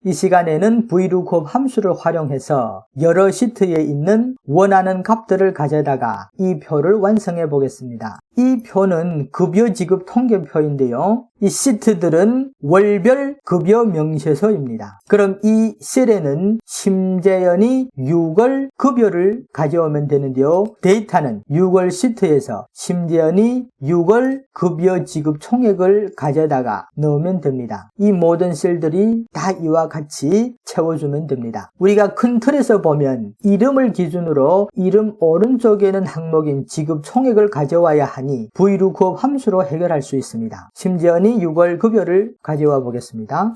이 시간에는 VLOOKUP 함수를 활용해서 여러 시트에 있는 원하는 값들을 가져다가 이 표를 완성해 보겠습니다. 이 표는 급여 지급 통계표인데요. 이 시트들은 월별 급여 명세서입니다. 그럼 이 셀에는 심재현이 6월 급여를 가져오면 되는데요. 데이터는 6월 시트에서 심재현이 6월 급여 지급 총액을 가져다가 넣으면 됩니다. 이 모든 셀들이 다 이와 같이 채워주면 됩니다. 우리가 큰 틀에서 보면 이름을 기준으로 이름 오른쪽에는 항목인 지급 총액을 가져와야 하니 VLOOKUP 함수로 해결할 수 있습니다. 심재현이 6월 급여를 가져와 보겠습니다.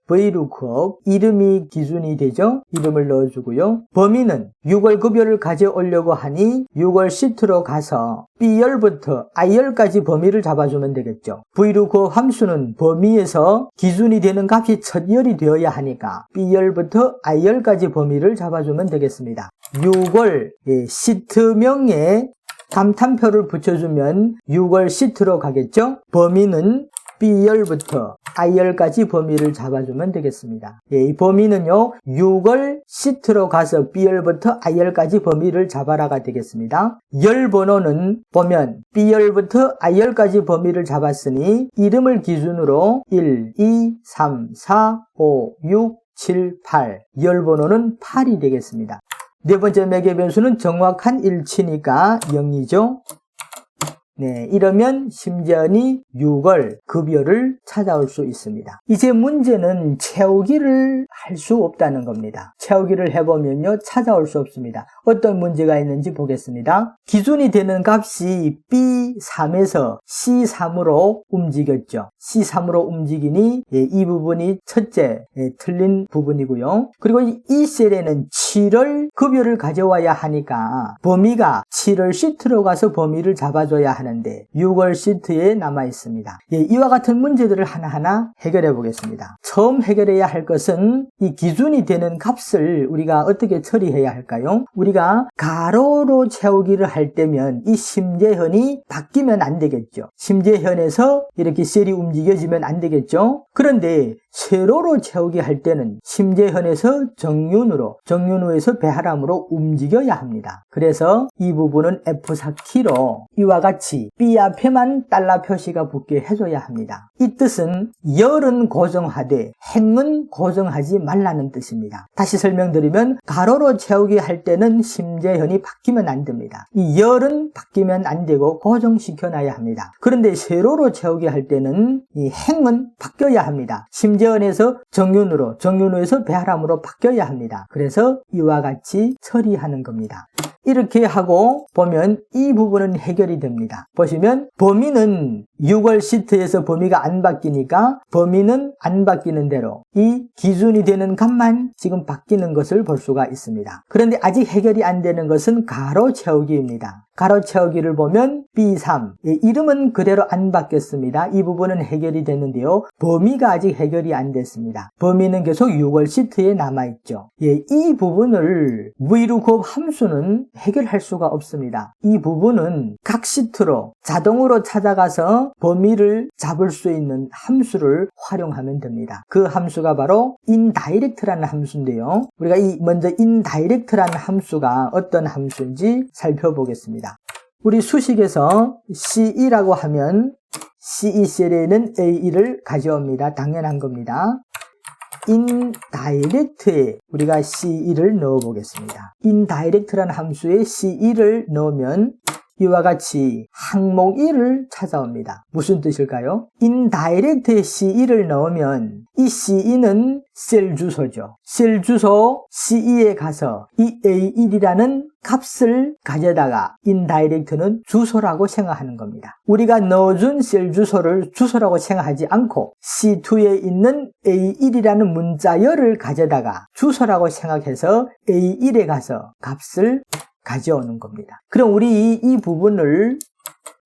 VLOOKUP 이름이 기준이 되죠. 이름을 넣어주고요. 범위는 6월 급여를 가져오려고 하니 6월 시트로 가서 B열부터 I열까지 범위를 잡아주면 되겠죠. VLOOKUP 함수는 범위에서 기준이 되는 값이 첫 열이 되어야 하니까 B열부터 I열까지 범위를 잡아주면 되겠습니다. 6월 시트명에 감탄표를 붙여주면 6월 시트로 가겠죠. 범위는 B열부터 I열까지 범위를 잡아주면 되겠습니다. 이 범위는요 6월 시트로 가서 B열부터 I열까지 범위를 잡아라가 되겠습니다. 열 번호는 보면 B열부터 I열까지 범위를 잡았으니 이름을 기준으로 1, 2, 3, 4, 5, 6, 7, 8 열 번호는 8이 되겠습니다. 네 번째 매개 변수는 정확한 일치니까 0이죠. 네, 이러면 심재현이 6월 급여를 찾아올 수 있습니다. 이제 문제는 채우기를 할 수 없다는 겁니다. 채우기를 해보면요 찾아올 수 없습니다. 어떤 문제가 있는지 보겠습니다. 기준이 되는 값이 B3에서 C3으로 움직였죠. C3으로 움직이니 이 부분이 첫째 틀린 부분이고요. 그리고 이 셀에는 7월 급여를 가져와야 하니까 범위가 7월 시트로 가서 범위를 잡아줘야 하는데 6월 시트에 남아 있습니다. 이와 같은 문제들을 하나하나 해결해 보겠습니다. 처음 해결해야 할 것은 이 기준이 되는 값을 우리가 어떻게 처리해야 할까요? 우리가 가로로 채우기를 할 때면 이 심재현이 바뀌면 안 되겠죠. 심재현에서 이렇게 셀이 움직여지면 안 되겠죠. 그런데 세로로 채우기 할 때는 심재현에서 정윤우에서 배하람으로 움직여야 합니다. 그래서 이 부분은 F4키로 이와 같이 B 앞에만 달러 표시가 붙게 해줘야 합니다. 이 뜻은 열은 고정하되 행은 고정하지 말라는 뜻입니다. 다시 설명드리면 가로로 채우기 할 때는 심재현이 바뀌면 안 됩니다. 이 열은 바뀌면 안 되고 고정시켜놔야 합니다. 그런데 세로로 채우기 할 때는 이 행은 바뀌어야 합니다. 심재현에서 정윤우에서 배하람으로 바뀌어야 합니다. 그래서 이와 같이 처리하는 겁니다. 이렇게 하고 보면 이 부분은 해결이 됩니다. 보시면 범위는 6월 시트에서 범위가 안 바뀌니까 범위는 안 바뀌는 대로 이 기준이 되는 값만 지금 바뀌는 것을 볼 수가 있습니다. 그런데 아직 해결이 안 되는 것은 가로 채우기입니다. 가로 채우기를 보면 B3 이름은 그대로 안 바뀌었습니다. 이 부분은 해결이 됐는데요. 범위가 아직 해결이 안 됐습니다. 범위는 계속 6월 시트에 남아있죠. 이 부분을 VLOOKUP 함수는 해결할 수가 없습니다. 이 부분은 각 시트로 자동으로 찾아가서 범위를 잡을 수 있는 함수를 활용하면 됩니다. 그 함수가 바로 INDIRECT라는 함수인데요. 우리가 먼저 INDIRECT라는 함수가 어떤 함수인지 살펴보겠습니다. 우리 수식에서 C2라고 하면 C2 셀에는 A1을 가져옵니다. 당연한 겁니다. INDIRECT에 우리가 C1을 넣어 보겠습니다. INDIRECT라는 함수에 C1을 넣으면 이와 같이 항목 1을 찾아옵니다. 무슨 뜻일까요? INDIRECT에 C1을 넣으면 이 C2는 셀 주소죠. 셀 주소 C2에 가서 이 A1이라는 값을 가져다가 INDIRECT는 주소라고 생각하는 겁니다. 우리가 넣어준 셀 주소를 주소라고 생각하지 않고 C2에 있는 A1이라는 문자열을 가져다가 주소라고 생각해서 A1에 가서 값을 가져오는 겁니다. 그럼 우리 이 부분을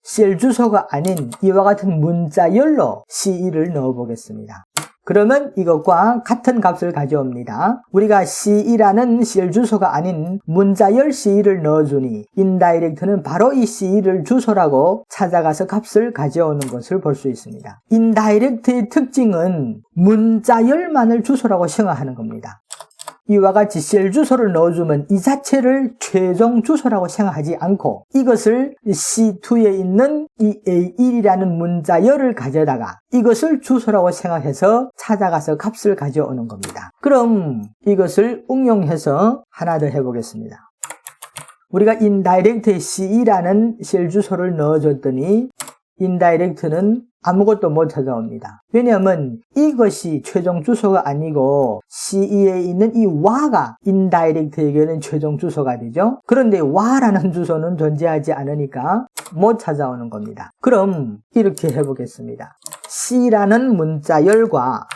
셀 주소가 아닌 이와 같은 문자열로 C1을 넣어 보겠습니다. 그러면 이것과 같은 값을 가져옵니다. 우리가 C2라는 CL 주소가 아닌 문자열 C2를 넣어주니 인다이렉트는 바로 이 C2를 주소라고 찾아가서 값을 가져오는 것을 볼 수 있습니다. 인다이렉트의 특징은 문자열만을 주소라고 생각하는 겁니다. 이와 같이 CL 주소를 넣어주면 이 자체를 최종 주소라고 생각하지 않고 이것을 C2에 있는 이 A1이라는 문자열을 가져다가 이것을 주소라고 생각해서 찾아가서 값을 가져오는 겁니다. 그럼 이것을 응용해서 하나 더 해보겠습니다. 우리가 인다이렉트에 C2라는 CL 주소를 넣어줬더니 인다이렉트는 아무것도 못 찾아옵니다. 왜냐하면 이것이 최종 주소가 아니고 C2에 있는 이 와가 인다이렉트에게는 최종 주소가 되죠. 그런데 와라는 주소는 존재하지 않으니까 못 찾아오는 겁니다. 그럼 이렇게 해보겠습니다. C라는 문자열과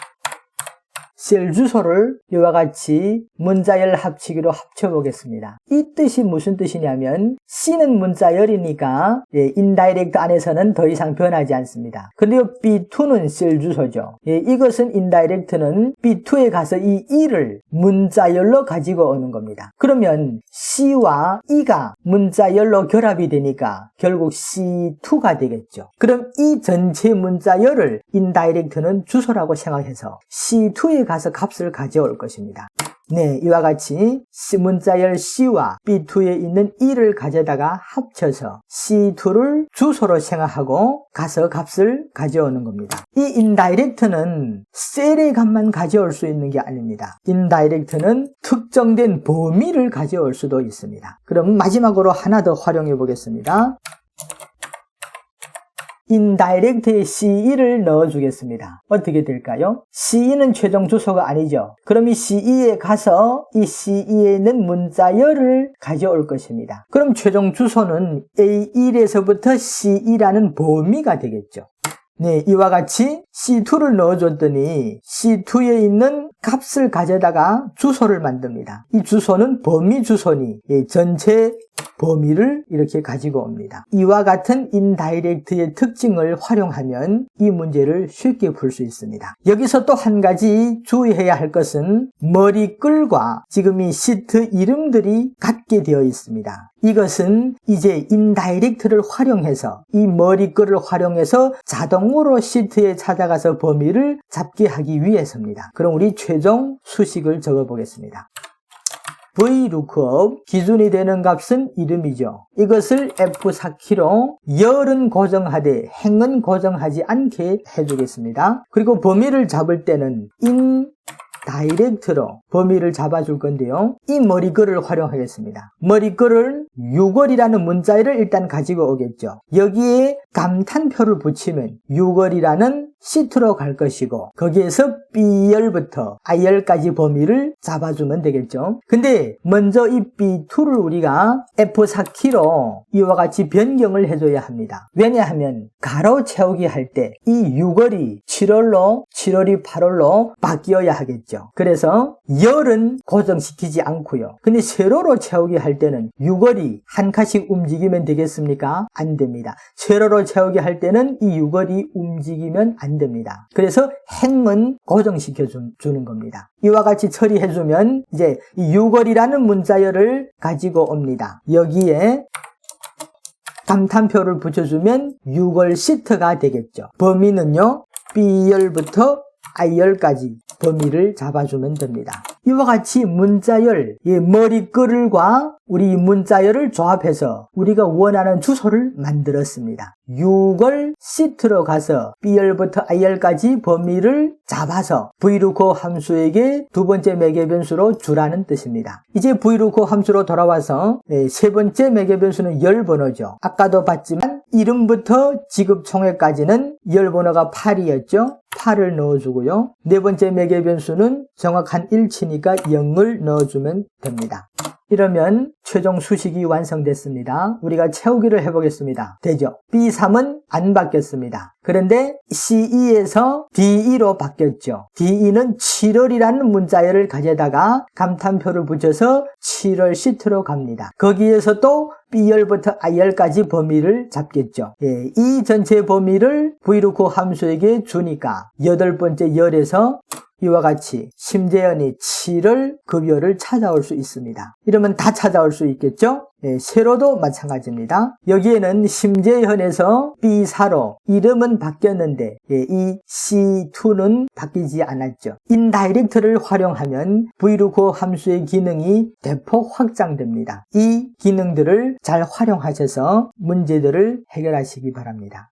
CL 주소를 이와 같이 문자열 합치기로 합쳐보겠습니다. 이 뜻이 무슨 뜻이냐면 C는 문자열이니까 인다이렉트 안에서는 더 이상 변하지 않습니다. 근데 B2는 CL 주소죠. 이것은 인다이렉트는 B2에 가서 이 E를 문자열로 가지고 오는 겁니다. 그러면 C와 E가 문자열로 결합이 되니까 결국 C2가 되겠죠. 그럼 이 전체 문자열을 인다이렉트는 주소라고 생각해서 C2에 가서 값을 가져올 것입니다. 네, 이와 같이 문자열 C와 B2에 있는 E를 가져다가 합쳐서 C2를 주소로 생각하고 가서 값을 가져오는 겁니다. 이 인다이렉트는 셀의 값만 가져올 수 있는 게 아닙니다. 인다이렉트는 특정된 범위를 가져올 수도 있습니다. 그럼 마지막으로 하나 더 활용해 보겠습니다. 인다이렉트에 C2를 넣어주겠습니다. 어떻게 될까요? C2는 최종 주소가 아니죠. 그럼 이 C2에 가서 이 C2에 있는 문자열을 가져올 것입니다. 그럼 최종 주소는 A1에서부터 C2라는 범위가 되겠죠. 네, 이와 같이 C2를 넣어줬더니 C2에 있는 값을 가져다가 주소를 만듭니다. 이 주소는 범위 주소니 전체 범위를 이렇게 가지고 옵니다. 이와 같은 인다이렉트의 특징을 활용하면 이 문제를 쉽게 풀 수 있습니다. 여기서 또 한 가지 주의해야 할 것은 머리글과 지금 이 시트 이름들이 같게 되어 있습니다. 이것은 이제 인다이렉트를 활용해서 이 머리글을 활용해서 자동으로 시트에 찾아가서 범위를 잡게 하기 위해서입니다. 그럼 우리 최종 수식을 적어 보겠습니다. VLOOKUP 기준이 되는 값은 이름이죠. 이것을 F4키로 열은 고정하되 행은 고정하지 않게 해주겠습니다. 그리고 범위를 잡을 때는 인다이렉트로 범위를 잡아줄 건데요. 이 머리글을 활용하겠습니다. 머리글을 6월이라는 문자열을 일단 가지고 오겠죠. 여기에 감탄표를 붙이면 6월이라는 시트로 갈 것이고 거기에서 B열부터 I열까지 범위를 잡아주면 되겠죠. 근데 먼저 이 B2를 우리가 F4키로 이와 같이 변경을 해줘야 합니다. 왜냐하면 가로 채우기 할 때 이 6월이 7월로 7월이 8월로 바뀌어야 하겠죠. 그래서 열은 고정시키지 않고요. 근데 세로로 채우기 할 때는 6월이 한 칸씩 움직이면 되겠습니까? 안 됩니다. 세로로 채우기 할 때는 이 6월이 움직이면 안 됩니다. 그래서 행은 고정시켜 주는 겁니다. 이와 같이 처리해주면 이제 이 6월이라는 문자열을 가지고 옵니다. 여기에 감탄표를 붙여주면 6월 시트가 되겠죠. 범위는요, B열부터 I열까지 범위를 잡아주면 됩니다. 이와 같이 문자열, 머리글과 우리 문자열을 조합해서 우리가 원하는 주소를 만들었습니다. 6월 시트로 가서 B열부터 I열까지 범위를 잡아서 VLOOKUP 함수에게 두 번째 매개 변수로 주라는 뜻입니다. 이제 VLOOKUP 함수로 돌아와서 세 번째 매개 변수는 열 번호죠. 아까도 봤지만 이름부터 지급 총액까지는 열 번호가 8이었죠. 8을 넣어주고요. 네 번째 매개 변수는 정확한 일치니까 0을 넣어주면 됩니다. 이러면 최종 수식이 완성됐습니다. 우리가 채우기를 해보겠습니다. 되죠? B3은 안 바뀌었습니다. 그런데 C2에서 D2로 바뀌었죠. D2는 7월이라는 문자열을 가져다가 감탄표를 붙여서 7월 시트로 갑니다. 거기에서 또 B열부터 I열까지 범위를 잡겠죠. 이 전체 범위를 vlookup 함수에게 주니까 8번째 열에서 이와 같이 심재현이 7월 급여를 찾아올 수 있습니다. 이러면 다 찾아올 수 있겠죠? 세로도 마찬가지입니다. 여기에는 심재현에서 B4로 이름은 바뀌었는데 이 C2는 바뀌지 않았죠. 인다이렉트를 활용하면 vlookup 함수의 기능이 대폭 확장됩니다. 이 기능들을 잘 활용하셔서 문제들을 해결하시기 바랍니다.